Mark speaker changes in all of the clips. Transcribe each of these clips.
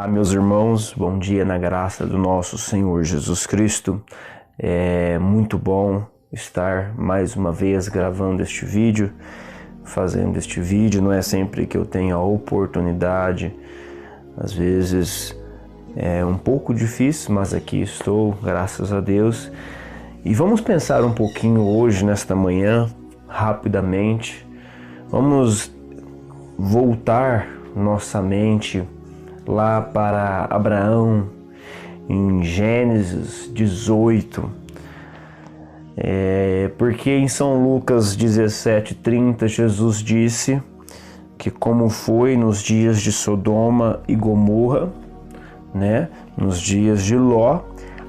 Speaker 1: Meus irmãos, bom dia na graça do nosso Senhor Jesus Cristo. É muito bom estar mais uma vez gravando este vídeo, fazendo este vídeo. Não é sempre que eu tenho a oportunidade, às vezes é um pouco difícil, mas aqui estou, graças a Deus. E vamos pensar um pouquinho hoje, nesta manhã, rapidamente. Vamos voltar nossa mente lá para Abraão, em Gênesis 18, porque em São Lucas 17:30 Jesus disse que como foi nos dias de Sodoma e Gomorra, nos dias de Ló,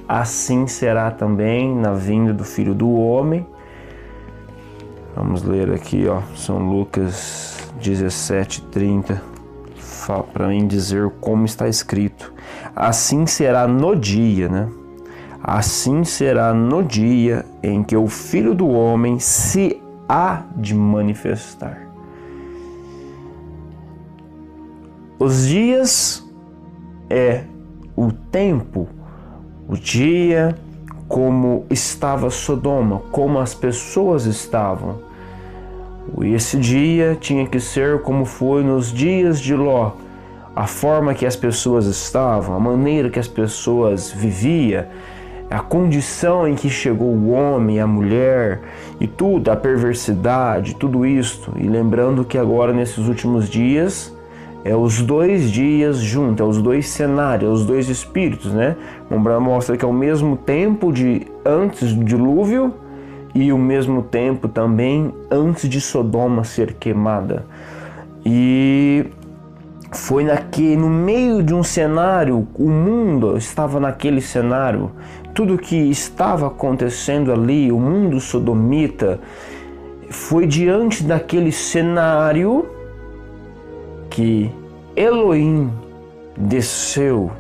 Speaker 1: assim será também na vinda do Filho do Homem. Vamos ler aqui, São Lucas 17:30. Para mim dizer como está escrito. Assim será no dia, Assim será no dia em que o Filho do Homem se há de manifestar. Os dias é o tempo, o dia como estava Sodoma, como as pessoas estavam. E esse dia tinha que ser como foi nos dias de Ló. A forma que as pessoas estavam, a maneira que as pessoas viviam, a condição em que chegou o homem, a mulher e tudo, a perversidade, tudo isso. E lembrando que agora nesses últimos dias, é os dois dias juntos, é os dois cenários, é os dois espíritos, Mostra que é o mesmo tempo de antes do dilúvio e o mesmo tempo também antes de Sodoma ser queimada. E foi no meio de um cenário, o mundo estava naquele cenário, tudo que estava acontecendo ali, o mundo sodomita, foi diante daquele cenário que Elohim desceu,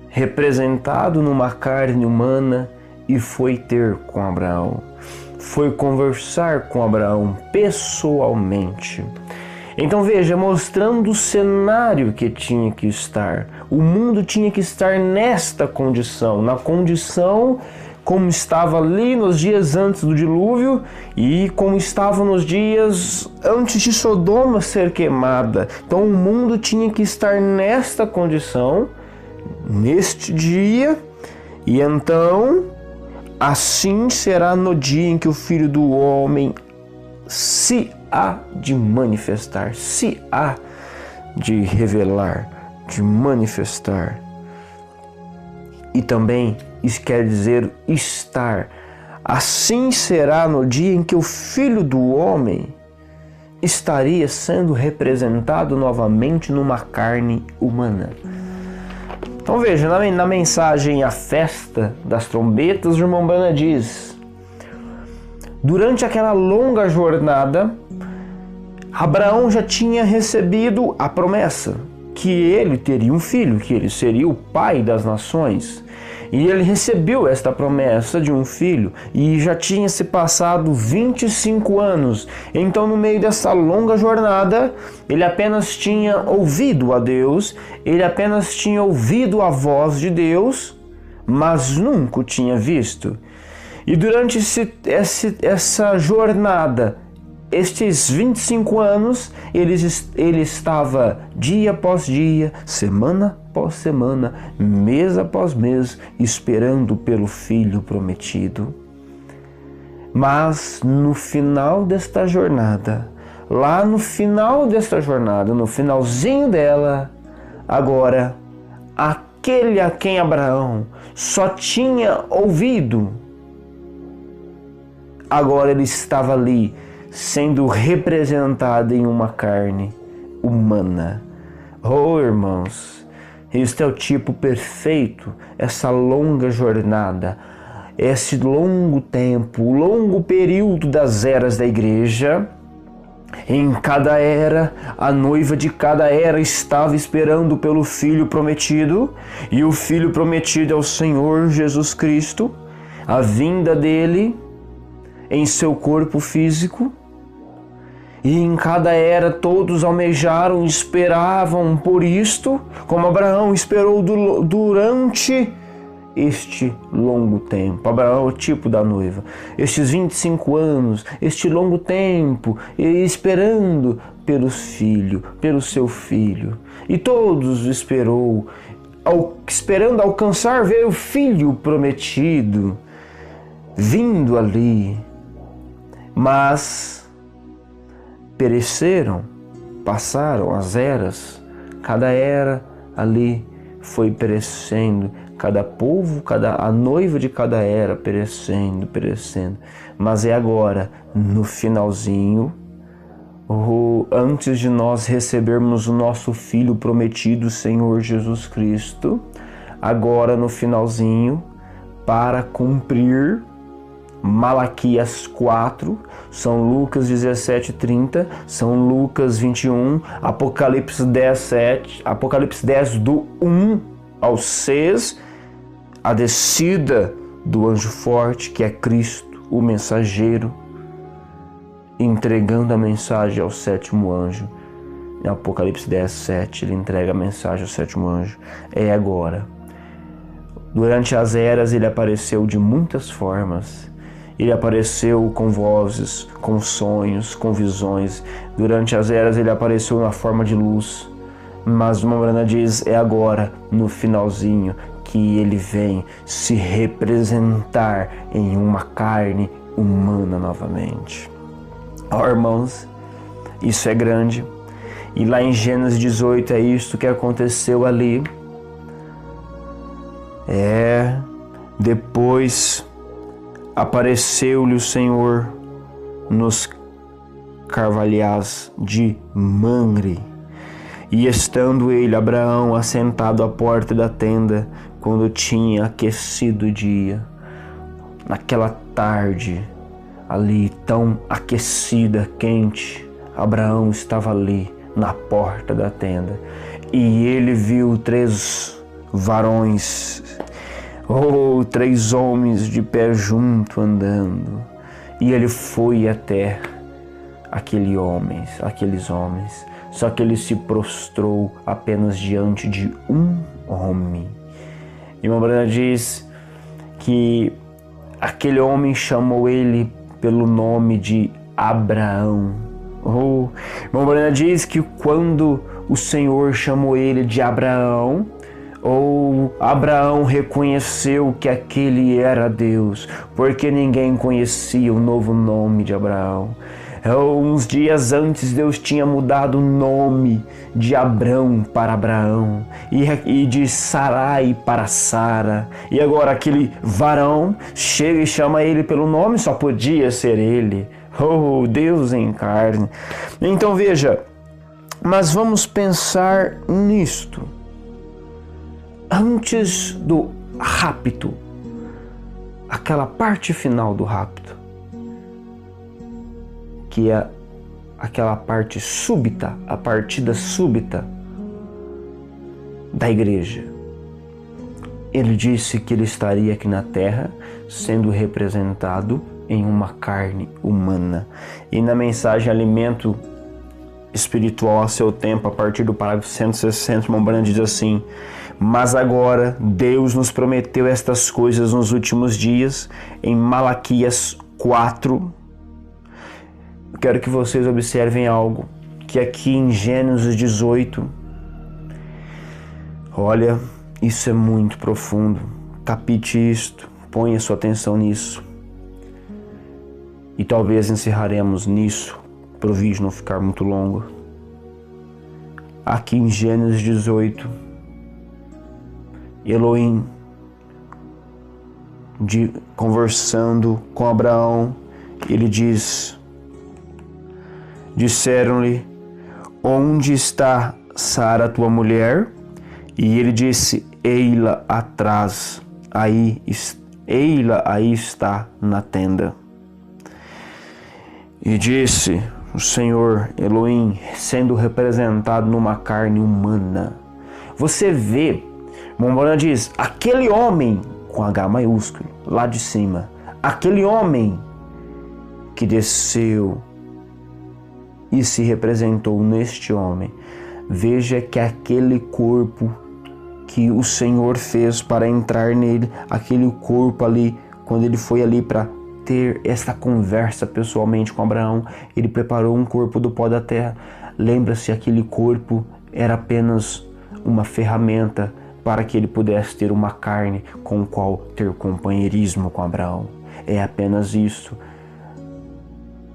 Speaker 1: representado numa carne humana, e foi ter com Abraão, foi conversar com Abraão pessoalmente. Então veja, mostrando o cenário que tinha que estar. O mundo tinha que estar nesta condição, na condição como estava ali nos dias antes do dilúvio e como estava nos dias antes de Sodoma ser queimada. Então o mundo tinha que estar nesta condição, neste dia, e então assim será no dia em que o Filho do Homem se há de manifestar, se há de revelar, de manifestar. E também isso quer dizer estar. Assim será no dia em que o Filho do Homem estaria sendo representado novamente numa carne humana. Então veja, na mensagem A Festa das Trombetas, o irmão Branham diz: durante aquela longa jornada, Abraão já tinha recebido a promessa que ele teria um filho, que ele seria o pai das nações. E ele recebeu esta promessa de um filho e já tinha se passado 25 anos. Então, no meio dessa longa jornada, ele apenas tinha ouvido a Deus, ele apenas tinha ouvido a voz de Deus, mas nunca o tinha visto. E durante essa jornada, estes 25 anos, ele estava dia após dia, semana após semana, mês após mês, esperando pelo filho prometido. Mas no final desta jornada, lá no final desta jornada, no finalzinho dela, agora, aquele a quem Abraão só tinha ouvido, agora ele estava ali, sendo representada em uma carne humana. Oh, irmãos, este é o tipo perfeito, essa longa jornada, esse longo tempo, o longo período das eras da igreja. Em cada era, a noiva de cada era estava esperando pelo Filho prometido, e o Filho prometido é o Senhor Jesus Cristo, a vinda dele em seu corpo físico. E em cada era todos almejaram e esperavam por isto, como Abraão esperou durante este longo tempo. Abraão é o tipo da noiva. Estes 25 anos, este longo tempo, esperando pelo seu filho. E todos esperou, esperando alcançar ver o filho prometido, vindo ali. Mas pereceram, passaram as eras, cada era ali foi perecendo, cada povo, a noiva de cada era perecendo. Mas é agora, no finalzinho, antes de nós recebermos o nosso Filho prometido, Senhor Jesus Cristo, agora no finalzinho, para cumprir Malaquias 4, São Lucas 17:30, São Lucas 21, Apocalipse 10:7, Apocalipse 10 do 1 ao 6, a descida do anjo forte, que é Cristo, o mensageiro, entregando a mensagem ao sétimo anjo. Em Apocalipse 10:7, ele entrega a mensagem ao sétimo anjo. É agora. Durante as eras ele apareceu de muitas formas. Ele apareceu com vozes, com sonhos, com visões. Durante as eras ele apareceu na forma de luz. Mas uma Brana diz, é agora, no finalzinho, que ele vem se representar em uma carne humana novamente. Ó, irmãos, isso é grande. E lá em Gênesis 18 é isto que aconteceu ali. Depois apareceu-lhe o Senhor nos carvalhais de Mamre, e estando ele, Abraão, assentado à porta da tenda, quando tinha aquecido o dia, naquela tarde ali tão aquecida, quente, Abraão estava ali na porta da tenda, e ele viu 3 varões, 3 homens de pé junto andando, e ele foi até aqueles homens, só que ele se prostrou apenas diante de um homem. E uma Brana diz que aquele homem chamou ele pelo nome de Abraão. Uma Brana diz que quando o Senhor chamou ele de Abraão, Abraão reconheceu que aquele era Deus, porque ninguém conhecia o novo nome de Abraão. Uns dias antes Deus tinha mudado o nome de Abrão para Abraão e de Sarai para Sara. E agora aquele varão chega e chama ele pelo nome, só podia ser ele. Deus em carne. Então veja, mas vamos pensar nisto. Antes do rapto, aquela parte final do rapto, que é aquela parte súbita, a partida súbita da igreja. Ele disse que ele estaria aqui na terra sendo representado em uma carne humana. E na mensagem Alimento Espiritual a Seu Tempo, a partir do parágrafo 160, Mombrana diz assim: mas agora Deus nos prometeu estas coisas nos últimos dias, em Malaquias 4. Eu quero que vocês observem algo, que aqui em Gênesis 18, olha, isso é muito profundo. Capite isto, ponha sua atenção nisso. E talvez encerraremos nisso, para o vídeo não ficar muito longo. Aqui em Gênesis 18, Elohim conversando com Abraão, ele diz: disseram-lhe, onde está Sara, tua mulher? E ele disse, ei-la atrás, ei-la aí está na tenda. E disse o Senhor Elohim, sendo representado numa carne humana. Você vê, Mombrana diz, aquele homem, com H maiúsculo, lá de cima, aquele homem que desceu e se representou neste homem. Veja que aquele corpo que o Senhor fez para entrar nele, aquele corpo ali, quando ele foi ali para ter esta conversa pessoalmente com Abraão, ele preparou um corpo do pó da terra. Lembra-se, aquele corpo era apenas uma ferramenta para que ele pudesse ter uma carne com a qual ter companheirismo com Abraão. É apenas isso.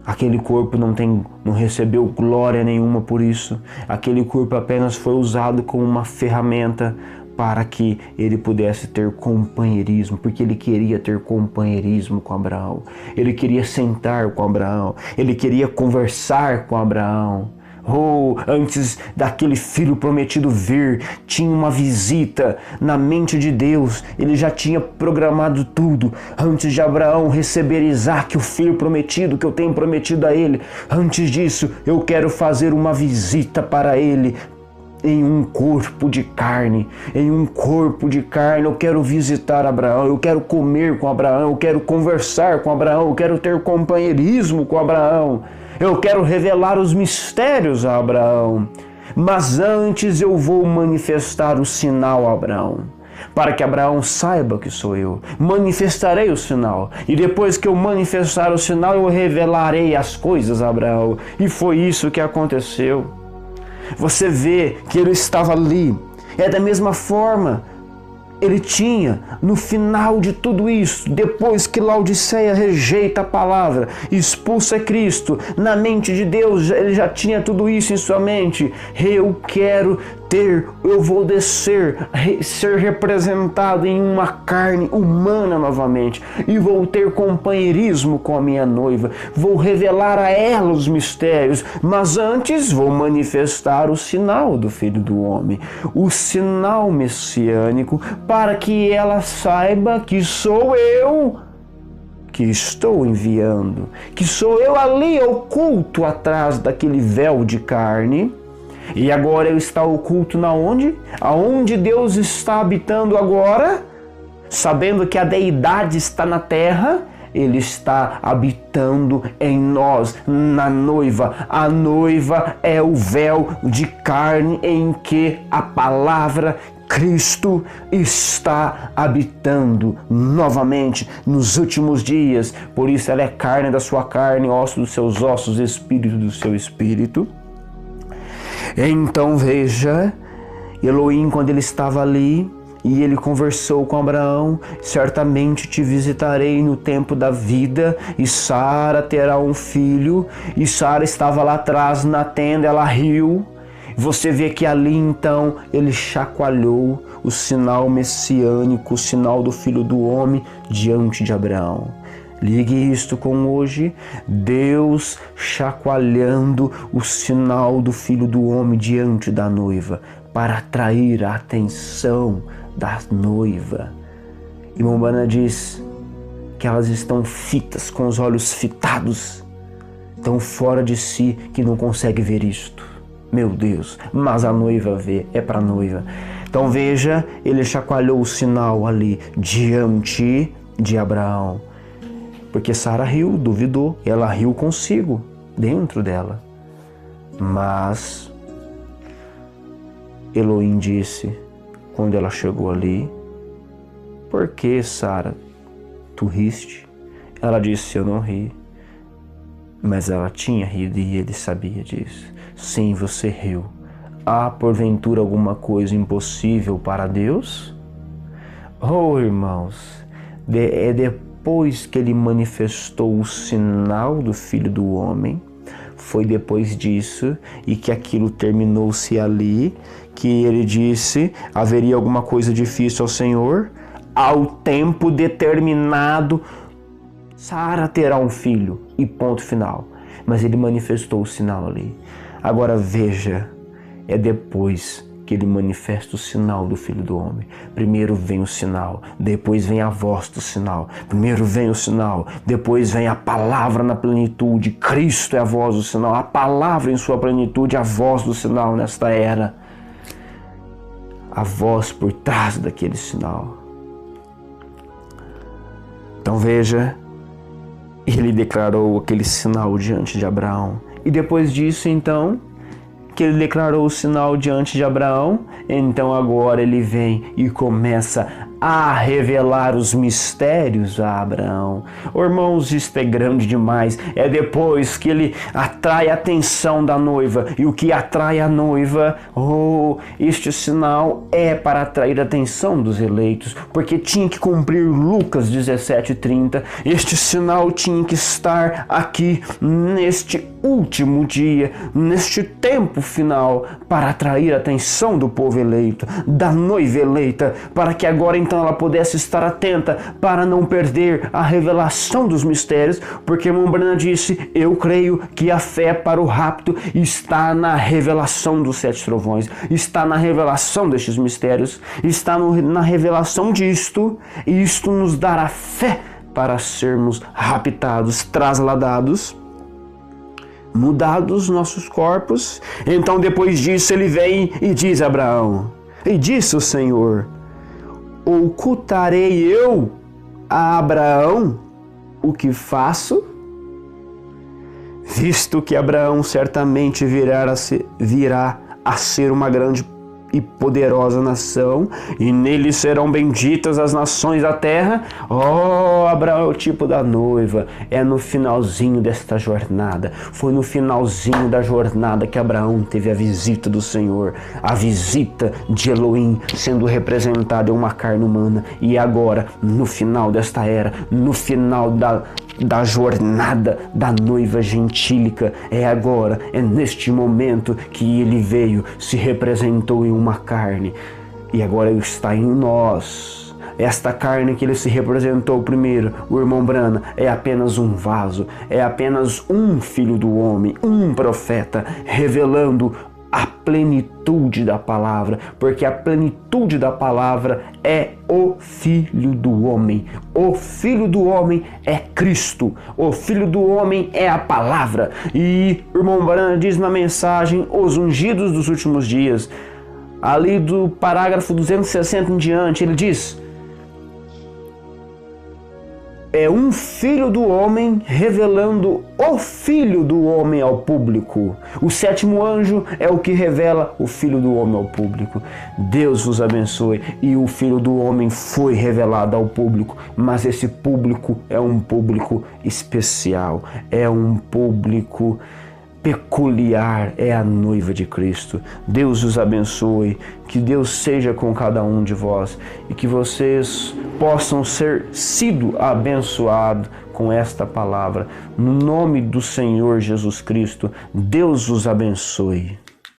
Speaker 1: Aquele corpo não recebeu glória nenhuma por isso. Aquele corpo apenas foi usado como uma ferramenta para que ele pudesse ter companheirismo, porque ele queria ter companheirismo com Abraão. Ele queria sentar com Abraão. Ele queria conversar com Abraão. Antes daquele filho prometido vir, tinha uma visita na mente de Deus. Ele já tinha programado tudo. Antes de Abraão receber Isaque, o filho prometido que eu tenho prometido a ele, antes disso eu quero fazer uma visita para ele em um corpo de carne. Em um corpo de carne eu quero visitar Abraão, eu quero comer com Abraão, eu quero conversar com Abraão, eu quero ter companheirismo com Abraão. Eu quero revelar os mistérios a Abraão, mas antes eu vou manifestar o sinal a Abraão, para que Abraão saiba que sou eu. Manifestarei o sinal, e depois que eu manifestar o sinal, eu revelarei as coisas a Abraão. E foi isso que aconteceu. Você vê que ele estava ali. É da mesma forma. Ele tinha, no final de tudo isso, depois que Laodiceia rejeita a palavra, expulsa Cristo, na mente de Deus, ele já tinha tudo isso em sua mente. Eu vou descer, ser representado em uma carne humana novamente, e vou ter companheirismo com a minha noiva, vou revelar a ela os mistérios, mas antes vou manifestar o sinal do Filho do Homem, o sinal messiânico, para que ela saiba que sou eu que estou enviando, que sou eu ali oculto atrás daquele véu de carne. E agora eu estou oculto na onde? Aonde Deus está habitando agora? Sabendo que a deidade está na terra, Ele está habitando em nós, na noiva. A noiva é o véu de carne em que a palavra Cristo está habitando novamente nos últimos dias. Por isso ela é carne da sua carne, osso dos seus ossos, espírito do seu espírito. Então veja, Elohim, quando ele estava ali e ele conversou com Abraão: certamente te visitarei no tempo da vida e Sara terá um filho. E Sara estava lá atrás na tenda, ela riu. Você vê que ali então ele chacoalhou o sinal messiânico, o sinal do Filho do Homem diante de Abraão. Ligue isto com hoje, Deus chacoalhando o sinal do Filho do Homem diante da noiva, para atrair a atenção da noiva. E Mombana diz que elas estão fitas, com os olhos fitados, tão fora de si que não consegue ver isto. Meu Deus, mas a noiva vê, é para a noiva. Então veja, ele chacoalhou o sinal ali diante de Abraão. Porque Sara riu, duvidou, ela riu consigo, dentro dela. Mas Elohim disse, quando ela chegou ali: por que, Sara, tu riste? Ela disse: eu não ri. Mas ela tinha rido e ele sabia disso. Sim, você riu. Há porventura alguma coisa impossível para Deus? Oh, irmãos, depois que ele manifestou o sinal do Filho do Homem, foi depois disso, e que aquilo terminou-se ali, que ele disse: haveria alguma coisa difícil ao Senhor? Ao tempo determinado, Sara terá um filho, e ponto final. Mas ele manifestou o sinal ali. Agora veja, é depois que ele manifesta o sinal do Filho do Homem. Primeiro vem o sinal, depois vem a voz do sinal. Primeiro vem o sinal, depois vem a palavra na plenitude. Cristo é a voz do sinal, a palavra em sua plenitude, a voz do sinal nesta era. A voz por trás daquele sinal. Então veja, ele declarou aquele sinal diante de Abraão, E depois disso, então, que ele declarou o sinal diante de Abraão, então agora ele vem e começa a revelar os mistérios a Abraão. Oh, irmãos, isto é grande demais. É depois que ele atrai a atenção da noiva. E o que atrai a noiva, este sinal é para atrair a atenção dos eleitos, porque tinha que cumprir Lucas 17:30. Este sinal tinha que estar aqui neste último dia, neste tempo final, para atrair a atenção do povo eleito, da noiva eleita, para que agora então ela pudesse estar atenta para não perder a revelação dos mistérios, porque a irmã Brana disse: eu creio que a fé para o rapto está na revelação dos 7 trovões, está na revelação destes mistérios, está na revelação disto, e isto nos dará fé para sermos raptados, trasladados, mudados nossos corpos. Então depois disso ele vem e diz a Abraão, e disse o Senhor: ocultarei eu a Abraão o que faço? Visto que Abraão certamente virá a ser uma grande e poderosa nação, e nele serão benditas as nações da terra. Abraão é o tipo da noiva, é no finalzinho desta jornada, foi no finalzinho da jornada que Abraão teve a visita do Senhor, a visita de Elohim sendo representada em uma carne humana, e agora, no final desta era, no final da jornada da noiva gentílica, é agora, é neste momento que ele veio, se representou em uma carne, e agora ele está em nós. Esta carne que ele se representou primeiro, o irmão Brana, é apenas um vaso, é apenas um filho do homem, um profeta, revelando a plenitude da palavra, porque a plenitude da palavra é o Filho do Homem. O Filho do Homem é Cristo. O Filho do Homem é a palavra. E o irmão Brana diz na mensagem Os Ungidos dos Últimos Dias, ali do parágrafo 260 em diante, ele diz: é um filho do homem revelando o Filho do Homem ao público. O 7º anjo é o que revela o Filho do Homem ao público. Deus vos abençoe. E o Filho do Homem foi revelado ao público, mas esse público é um público especial, é um público peculiar, é a noiva de Cristo. Deus os abençoe, que Deus seja com cada um de vós e que vocês possam ser sido abençoados com esta palavra. No nome do Senhor Jesus Cristo, Deus os abençoe.